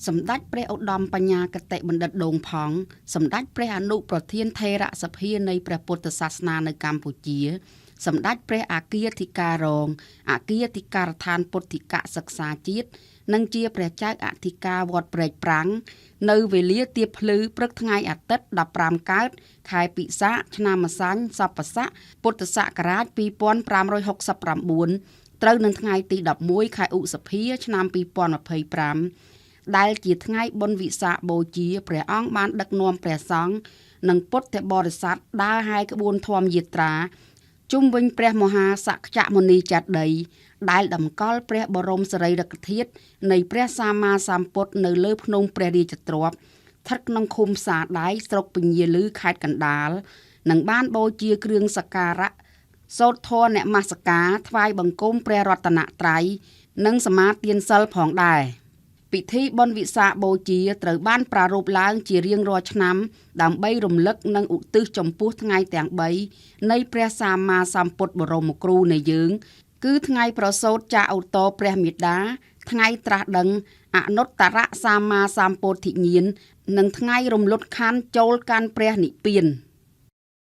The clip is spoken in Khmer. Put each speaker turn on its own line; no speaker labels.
សម្ដេចព្រះឧត្តមបញ្ញាគតិបណ្ឌិត ដូង ផង់ សម្ដេចព្រះអនុប្រធានថេរសភានៃព្រះពុទ្ធសាសនានៅកម្ពុជាសម្ដេចព្រះអគ្គអធិការរងអគ្គអធិការដ្ឋានពុទ្ធិកសិក្សាជាតិនិងជាព្រះចៅអធិការវត្តព្រែកប្រាំងនៅវេលាទៀបភ្លឺព្រឹកថ្ងៃអាទិត្យ15កើតខែពិសាខឆ្នាំម្សាញ់សប្បស័កពុទ្ធសករាជ2569ត្រូវនឹងថ្ងៃទី11ខែឧសភាឆ្នាំ2025ដែលជាថ្ងៃបុណ្យវិសាខបូជាព្រះអង្គបានដឹកនាំព្រះសង្ឃនិងពុទ្ធបរិស័ទដើរហើរក្បួនធម្មយាត្រាជុំវិញព្រះមហាសក្យមុនីចេតិយដែលតម្កល់ព្រះបរមសារីរិកធាតុនៃព្រះសម្មាសម្ពុទ្ធនៅលើភ្នំព្រះរាជទ្រព្យស្ថិតក្នុងឃុំផ្សារដៃស្រុកពញាលឺខេត្តកណ្ដាលនិងបានបូជាគ្រឿងសក្ការៈសូត្រធម៌នមស្ការថ្វាយបង្គំព្រះរតនត្រ័យនិងសមាទានសិលផងដែរពិធីបុណ្យវិសាខបូជាត្រូវបានប្រារព្ធឡើងជារៀងរាល់ឆ្នាំដើម្បីរំលឹកនិងឧទ្ទិសចំពោះថ្ងៃទាំង3នៃព្រះសម្មាសម្ពុទ្ធបរមគ្រូនៃយើងគឺថ្ងៃប្រសូតចាឧត្តរព្រះមេដាថ្ងៃត្រាស់ដឹងអនុត្តរសម្មាសម្ពោធិញ្ញាណនិងថ្ងៃរំលត់ខន្ធចូលកាន់ព្រះនិព្វាន